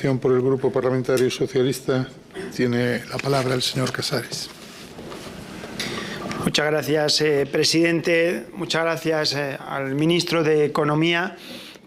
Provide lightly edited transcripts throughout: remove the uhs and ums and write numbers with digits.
Por el Grupo Parlamentario Socialista tiene la palabra el señor Casares. Muchas gracias, presidente. Muchas gracias al ministro de Economía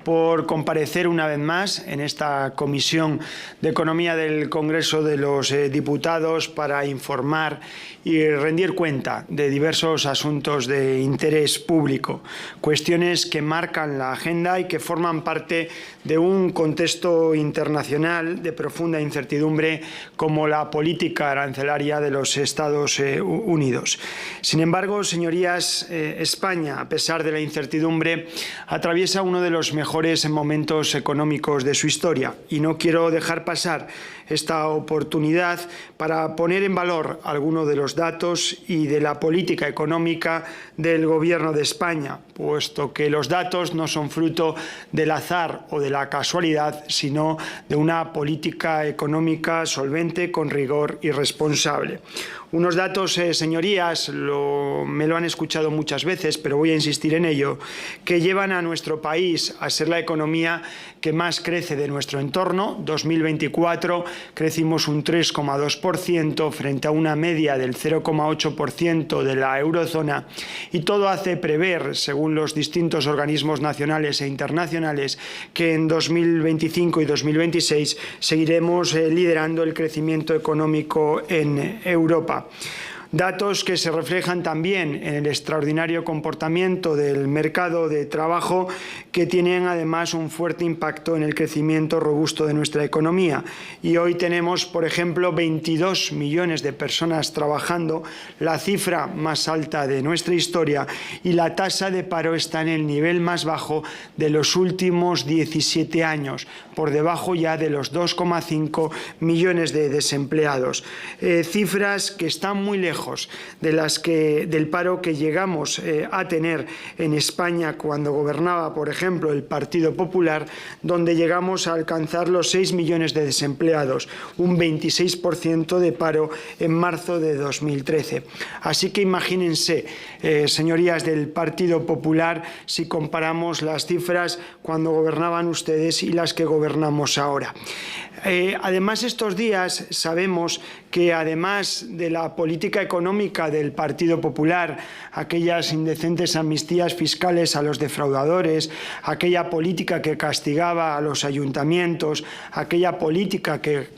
por comparecer una vez más en esta Comisión de Economía del Congreso de los Diputados para informar y rendir cuenta de diversos asuntos de interés público, cuestiones que marcan la agenda y que forman parte de un contexto internacional de profunda incertidumbre como la política arancelaria de los Estados Unidos. Sin embargo, señorías, España, a pesar de la incertidumbre, atraviesa uno de los mejores momentos económicos de su historia y no quiero dejar pasar esta oportunidad para poner en valor algunos de los datos y de la política económica del Gobierno de España, puesto que los datos no son fruto del azar o de la casualidad, sino de una política económica solvente, con rigor y responsable. Unos datos, señorías, me lo han escuchado muchas veces, pero voy a insistir en ello, que llevan a nuestro país a ser la economía que más crece de nuestro entorno. 2024 crecimos un 3,2% frente a una media del 0,8% de la eurozona y todo hace prever, según los distintos organismos nacionales e internacionales, que en 2025 y 2026 seguiremos liderando el crecimiento económico en Europa. Datos que se reflejan también en el extraordinario comportamiento del mercado de trabajo, que tienen además un fuerte impacto en el crecimiento robusto de nuestra economía. Y hoy tenemos, por ejemplo, 22 millones de personas trabajando, la cifra más alta de nuestra historia, y la tasa de paro está en el nivel más bajo de los últimos 17 años, por debajo ya de los 2,5 millones de desempleados. Cifras que están muy lejos del paro que llegamos a tener en España cuando gobernaba, por ejemplo, el Partido Popular, donde llegamos a alcanzar los 6 millones de desempleados, un 26% de paro en marzo de 2013. Así que imagínense, señorías del Partido Popular, si comparamos las cifras cuando gobernaban ustedes y las que gobernamos ahora. Además, estos días sabemos que, además de la política económica del Partido Popular, aquellas indecentes amnistías fiscales a los defraudadores, aquella política que castigaba a los ayuntamientos, aquella política que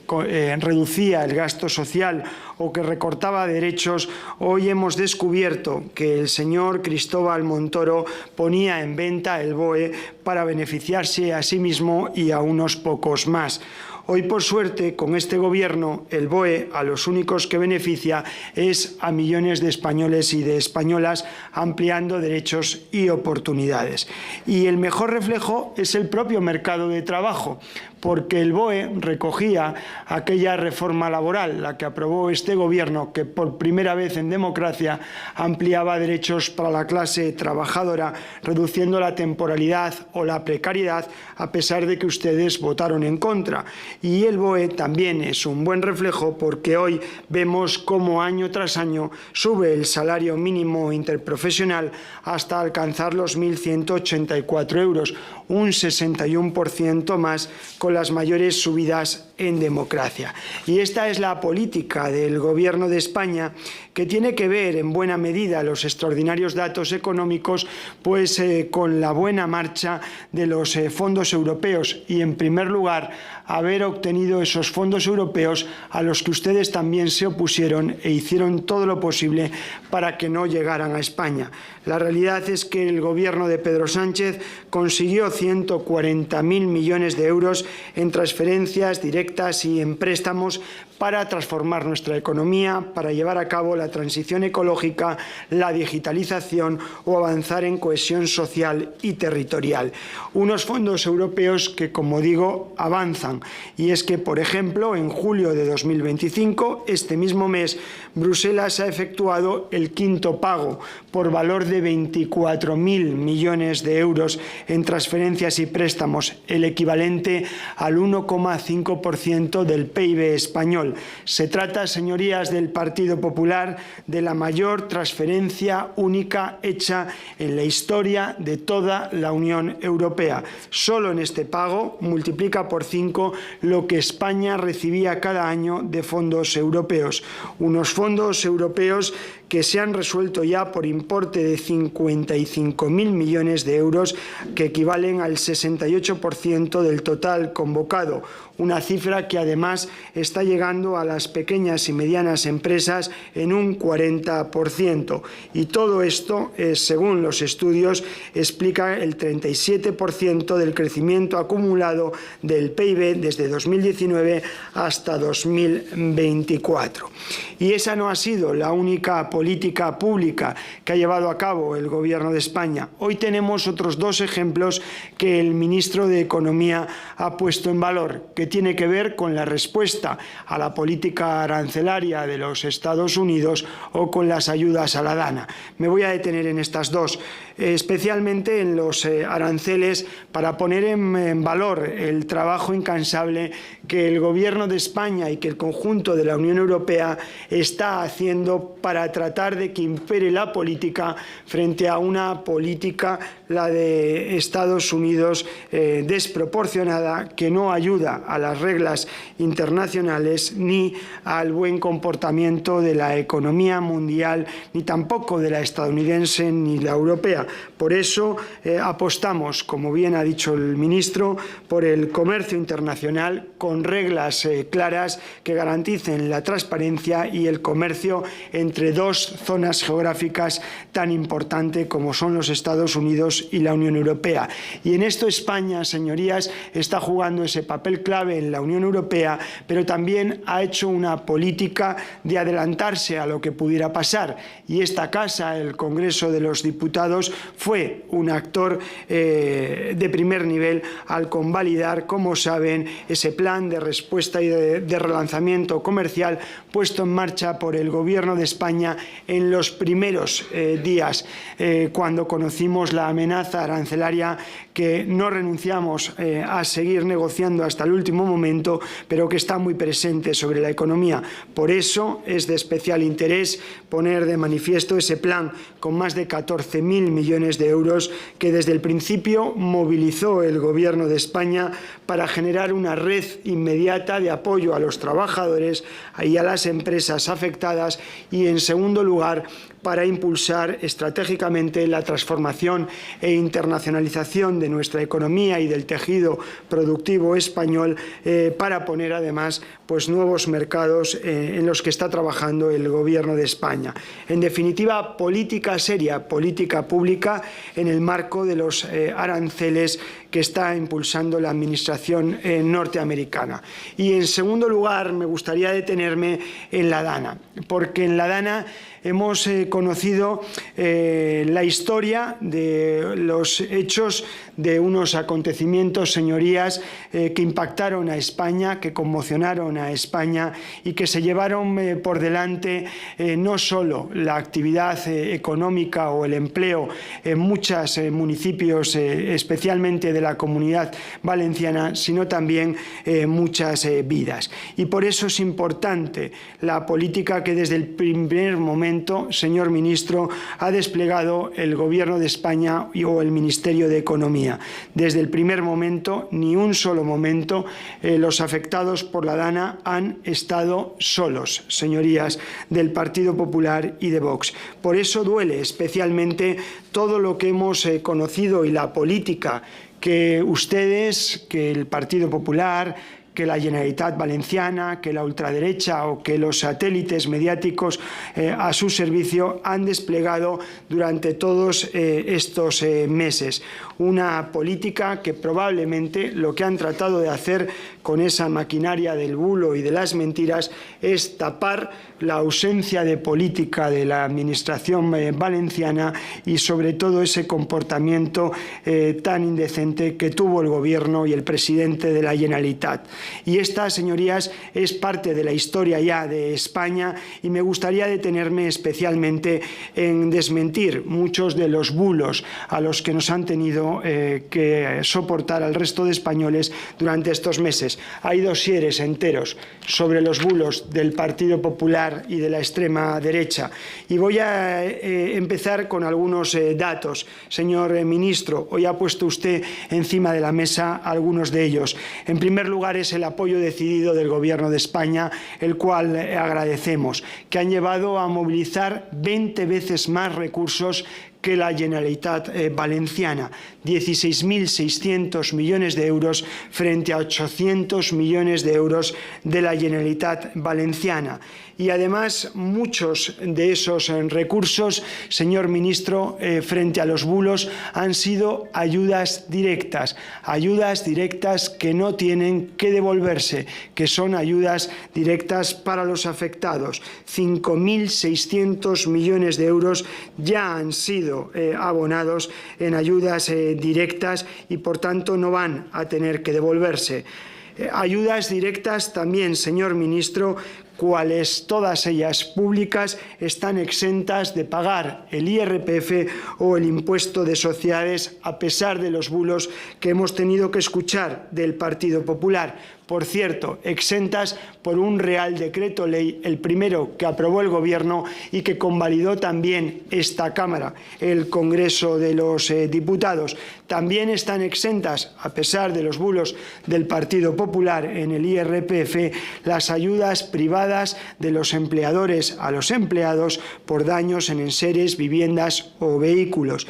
reducía el gasto social o que recortaba derechos, hoy hemos descubierto que el señor Cristóbal Montoro ponía en venta el BOE para beneficiarse a sí mismo y a unos pocos más. Hoy, por suerte, con este Gobierno, el BOE a los únicos que beneficia es a millones de españoles y de españolas, ampliando derechos y oportunidades. Y el mejor reflejo es el propio mercado de trabajo, porque el BOE recogía aquella reforma laboral, la que aprobó este Gobierno, que por primera vez en democracia ampliaba derechos para la clase trabajadora, reduciendo la temporalidad o la precariedad, a pesar de que ustedes votaron en contra. Y el BOE también es un buen reflejo, porque hoy vemos cómo año tras año sube el salario mínimo interprofesional hasta alcanzar los 1.184 euros, un 61% más, con las mayores subidas en democracia. Y esta es la política del Gobierno de España, que tiene que ver en buena medida los extraordinarios datos económicos pues con la buena marcha de los fondos europeos y, en primer lugar, haber obtenido esos fondos europeos a los que ustedes también se opusieron e hicieron todo lo posible para que no llegaran a España. La realidad es que el Gobierno de Pedro Sánchez consiguió 140.000 millones de euros en transferencias directas y en préstamos para transformar nuestra economía, para llevar a cabo la transición ecológica, la digitalización o avanzar en cohesión social y territorial. Unos fondos europeos que, como digo, avanzan. Y es que, por ejemplo, en julio de 2025, este mismo mes, Bruselas ha efectuado el quinto pago por valor de 24.000 millones de euros en transferencias y préstamos, el equivalente al 1,5% del PIB español. Se trata, señorías del Partido Popular, de la mayor transferencia única hecha en la historia de toda la Unión Europea. Solo en este pago multiplica por 5 lo que España recibía cada año de fondos europeos. Unos fondos europeos que se han resuelto ya por importe de 55.000 millones de euros, que equivalen al 68% del total convocado. Una cifra que además está llegando a las pequeñas y medianas empresas en un 40%. Y todo esto, según los estudios, explica el 37% del crecimiento acumulado del PIB desde 2019 hasta 2024. Y esa no ha sido la única política pública que ha llevado a cabo el Gobierno de España. Hoy tenemos otros dos ejemplos que el ministro de Economía ha puesto en valor, que tiene que ver con la respuesta a la política arancelaria de los Estados Unidos o con las ayudas a la DANA. Me voy a detener en estas dos, especialmente en los aranceles, para poner en valor el trabajo incansable que el Gobierno de España y que el conjunto de la Unión Europea está haciendo para tratar de que impere la política frente a una política, la de Estados Unidos, desproporcionada, que no ayuda a las reglas internacionales ni al buen comportamiento de la economía mundial, ni tampoco de la estadounidense ni la europea. Por eso apostamos, como bien ha dicho el ministro, por el comercio internacional con reglas claras que garanticen la transparencia y el comercio entre dos zonas geográficas tan importantes como son los Estados Unidos y la Unión Europea. Y en esto España, señorías, está jugando ese papel clave en la Unión Europea, pero también ha hecho una política de adelantarse a lo que pudiera pasar. Y esta casa, el Congreso de los Diputados, fue un actor de primer nivel al convalidar, como saben, ese plan de respuesta y de relanzamiento comercial puesto en marcha por el Gobierno de España en los primeros días, cuando conocimos la amenaza arancelaria, que no renunciamos a seguir negociando hasta el último momento, pero que está muy presente sobre la economía. Por eso es de especial interés poner de manifiesto ese plan con más de 14.000 millones de euros que desde el principio movilizó el Gobierno de España para generar una red inmediata de apoyo a los trabajadores y a las empresas afectadas, y en segundo lugar para impulsar estratégicamente la transformación e internacionalización de nuestra economía y del tejido productivo español, para poner además nuevos mercados en los que está trabajando el Gobierno de España. En definitiva, política seria, política pública en el marco de los aranceles que está impulsando la Administración norteamericana. Y en segundo lugar, me gustaría detenerme en la DANA, porque en la DANA hemos conocido la historia de los hechos de unos acontecimientos, señorías, que impactaron a España, que conmocionaron a España y que se llevaron por delante no solo la actividad económica o el empleo en muchos municipios, especialmente de la Comunidad Valenciana, sino también muchas vidas. Y por eso es importante la política que desde el primer momento, señor ministro, ha desplegado el Gobierno de España o el Ministerio de Economía. Desde el primer momento, ni un solo momento, los afectados por la DANA han estado solos, señorías del Partido Popular y de Vox. Por eso duele especialmente todo lo que hemos conocido y la política que ustedes, que el Partido Popular, que la Generalitat Valenciana, que la ultraderecha o que los satélites mediáticos a su servicio han desplegado durante todos estos meses. Una política que probablemente lo que han tratado de hacer con esa maquinaria del bulo y de las mentiras es tapar la ausencia de política de la Administración valenciana y sobre todo ese comportamiento tan indecente que tuvo el Gobierno y el presidente de la Generalitat. Y esta, señorías, es parte de la historia ya de España y me gustaría detenerme especialmente en desmentir muchos de los bulos a los que nos han tenido que soportar al resto de españoles durante estos meses. Hay dosieres enteros sobre los bulos del Partido Popular y de la extrema derecha. Y voy a empezar con algunos datos. Señor ministro, hoy ha puesto usted encima de la mesa algunos de ellos. En primer lugar, es el apoyo decidido del Gobierno de España, el cual agradecemos, que han llevado a movilizar 20 veces más recursos que la Generalitat valenciana, 16.600 millones de euros frente a 800 millones de euros de la Generalitat valenciana. Y además, muchos de esos recursos, señor ministro, frente a los bulos, han sido ayudas directas que no tienen que devolverse, que son ayudas directas para los afectados. 5.600 millones de euros ya han sido abonados en ayudas directas y, por tanto, no van a tener que devolverse. Ayudas directas también, señor ministro, cuales todas ellas públicas, están exentas de pagar el IRPF o el impuesto de sociedades, a pesar de los bulos que hemos tenido que escuchar del Partido Popular. Por cierto, exentas por un Real Decreto Ley, el primero que aprobó el Gobierno y que convalidó también esta Cámara, el Congreso de los Diputados. También están exentas, a pesar de los bulos del Partido Popular en el IRPF, las ayudas privadas de los empleadores a los empleados por daños en enseres, viviendas o vehículos.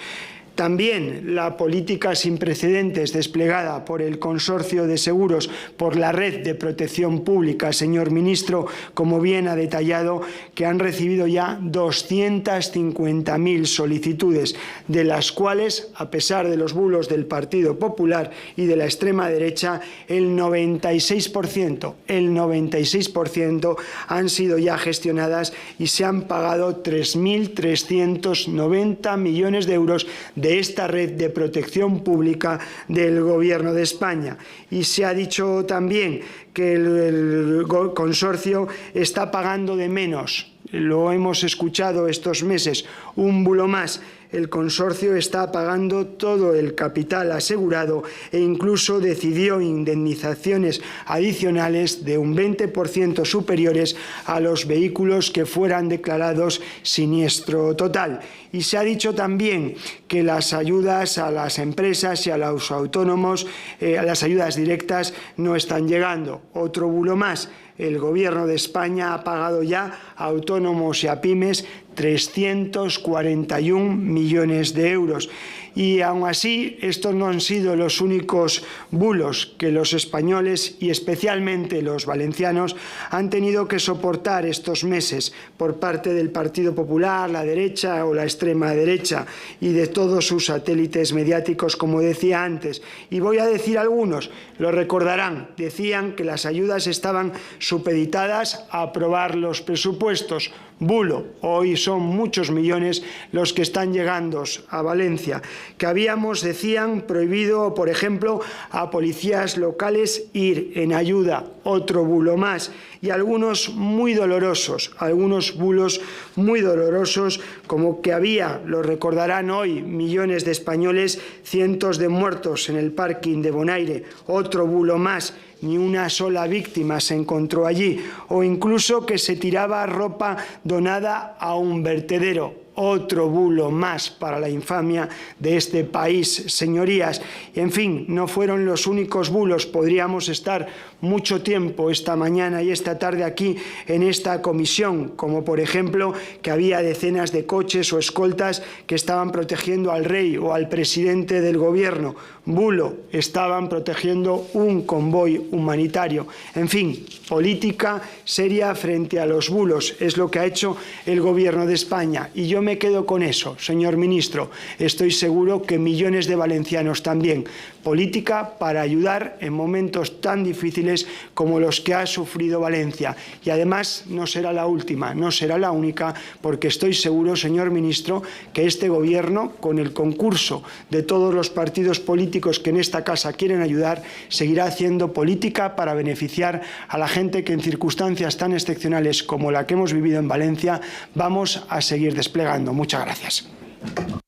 También la política sin precedentes desplegada por el Consorcio de Seguros por la Red de Protección Pública, señor ministro, como bien ha detallado, que han recibido ya 250.000 solicitudes, de las cuales, a pesar de los bulos del Partido Popular y de la extrema derecha, el 96% han sido ya gestionadas y se han pagado 3.390 millones de euros de esta red de protección pública del Gobierno de España. Y se ha dicho también que el consorcio está pagando de menos. Lo hemos escuchado estos meses, un bulo más. El consorcio está pagando todo el capital asegurado e incluso decidió indemnizaciones adicionales de un 20% superiores a los vehículos que fueran declarados siniestro total. Y se ha dicho también que las ayudas a las empresas y a los autónomos, las ayudas directas, no están llegando. Otro bulo más. El Gobierno de España ha pagado ya a autónomos y a pymes 341 millones de euros. Y aún así, estos no han sido los únicos bulos que los españoles y especialmente los valencianos han tenido que soportar estos meses por parte del Partido Popular, la derecha o la extrema derecha y de todos sus satélites mediáticos, como decía antes. Y voy a decir algunos, lo recordarán, decían que las ayudas estaban supeditadas a aprobar los presupuestos. Bulo, hoy son muchos millones los que están llegando a Valencia, que habíamos, decían, prohibido, por ejemplo, a policías locales ir en ayuda, otro bulo más, y algunos muy dolorosos, algunos bulos muy dolorosos, como que había, lo recordarán hoy, millones de españoles, cientos de muertos en el parking de Bonaire, otro bulo más. Ni una sola víctima se encontró allí, o incluso que se tiraba ropa donada a un vertedero. Otro bulo más para la infamia de este país, señorías. En fin, no fueron los únicos bulos. Podríamos estar mucho tiempo esta mañana y esta tarde aquí en esta comisión, como por ejemplo que había decenas de coches o escoltas que estaban protegiendo al rey o al presidente del Gobierno. Bulo, estaban protegiendo un convoy humanitario. En fin, política seria frente a los bulos es lo que ha hecho el Gobierno de España. Y yo me quedo con eso, señor ministro. Estoy seguro que millones de valencianos también. Política para ayudar en momentos tan difíciles difíciles como los que ha sufrido Valencia. Y además no será la última, no será la única, porque estoy seguro, señor ministro, que este Gobierno, con el concurso de todos los partidos políticos que en esta casa quieren ayudar, seguirá haciendo política para beneficiar a la gente que en circunstancias tan excepcionales como la que hemos vivido en Valencia vamos a seguir desplegando. Muchas gracias.